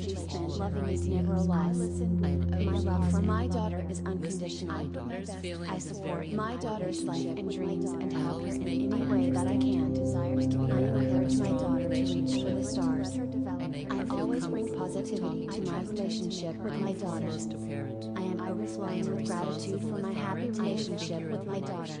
energy all spent of loving her is never a ideas. loss. I am My patient love for and my loving. daughter is Listening to my unconditional. daughter's feelings I is support very my important daughter's in life my and relationship. dreams and I help her always in make any time way for that I her. can. My daughter I and I have a encourage my strong daughter to reach relationship. for the stars. I make I her feel always bring comfortable with positivity talking to my me. relationship with I my am daughter. almost a parent. I am I overflowing am a with gratitude for responsible my happy authority and relationship figure with in my her life. daughter.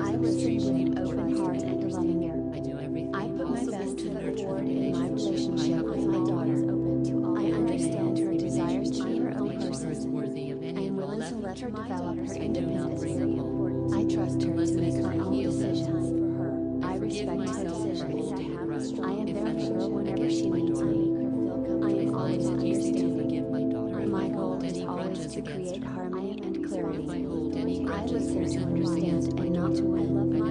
I is listen extremely with an open important heart to me. and a loving ear. I do everything I put my possible best to foot nurture forward the in my relationship with my daughter. I understand her desires to be her own My daughter is person. worthy of I any am and all willing to let her effort. develop her I do not independence. bring her home I trust her unless to it make is her to own heal them. decisions. I Forgive respect her myself for decisions. holding a grudge, I am if there any, for her whenever against she my needs daughter. me. I I am find always it easy to understanding. forgive my daughter if My I goal hold is any always grudges to against create her. harmony and If clarity. I hold any I grudges or listen to resentment understand against my and not to daughter, win. I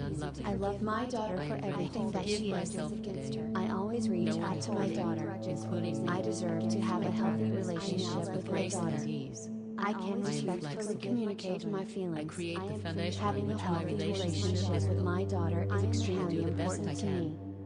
and unlovely. I love my daughter I for am ready to everything that forgive she does myself against today. her. I always reach No one out is to my perfect, daughter. including me. I deserve to have a healthy relationship with my Grace and daughter. ease. I can I am respectfully flexible. communicate my feelings. I create the foundation on Having a which my healthy relationship relationship is with built. my daughter is I extremely do the best important I to me. can.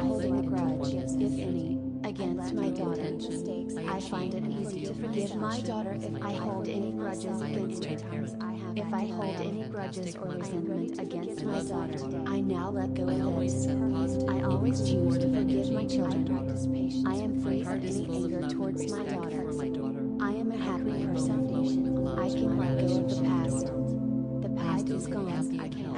holding a grudge, towards if this any, against my daughter. intention, I find it easy to forgive my daughter if I hold any grudges against her. If I hold any grudges or resentment against my daughter, I now let go I of always it. set positive I always choose to supportive forgive energy my to children. daughter. I am My free heart from is any full of anger love and towards my respect daughter. for my daughter. I am a happy I am person. overflowing with love I and can let go of the gratitude for my past. daughter. The I past still is live gone. happy and healthy.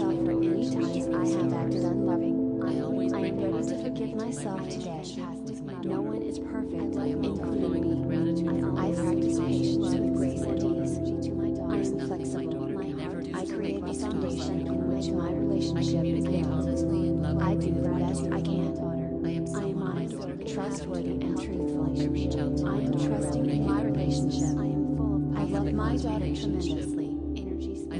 myself for any times I have acted unloving. I always I am bring ready to positive forgive into my myself today. relationship with my No daughter. one is perfect, I am overflowing with including me. gratitude for I all practice patience relationship with grace my and daughter. ease. I There's am nothing my flexible. daughter can ever do I to create make a me stop foundation loving in her. which my I relationship is communicate built. honestly and I lovingly do with the my best daughter. I can. I am I am someone my honest, daughter can trustworthy, look and up to. truthful. I reach out to I my am daughter on trusting a in my regular basis. relationship. I We have love a my close daughter relationship. tremendously. I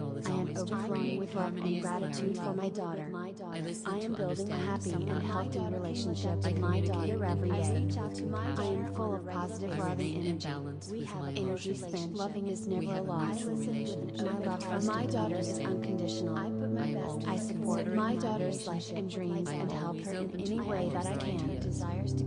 I am overflowing with love and gratitude for my daughter. I am building a happy and healthy relationship with my daughter every day. I am full of positive loving energy. We have energy spent loving is never a loss. My love for my daughter is unconditional. I support my daughter's life and dreams and help her in any way that I can.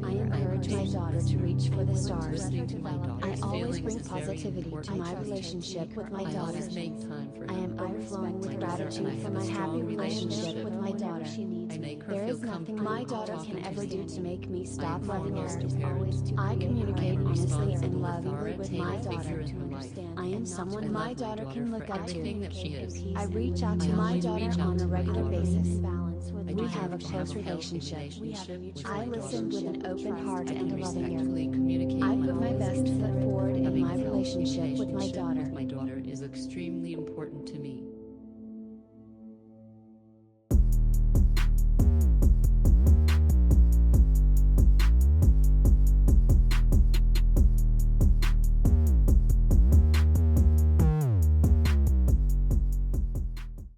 I her encourage my daughter to reach for the stars. Listening to my daughter's I always feelings bring is very positivity to important. my relationship with my I daughter. always make time for I her. am overflowing with My daughter and I gratitude for have a my happy strong relationship with my daughter. I make her There feel is nothing comfortable my daughter talking can to ever me. do to make me stop am loving her. almost a parent. I communicate I am a honestly and responsible, lovingly with my authoritative figure daughter. in her life. I am someone I my love daughter can look for up everything to. that she is. I reach out to I my always daughter reach out on to a my regular daughter. basis. I We have a deserve to close have a healthy relationship. with I my listen daughter. with an open heart I and can a loving respectfully ear. communicate I my put my best feelings. foot forward in Having my a healthy relationship with my relationship daughter. with my daughter is extremely important to me.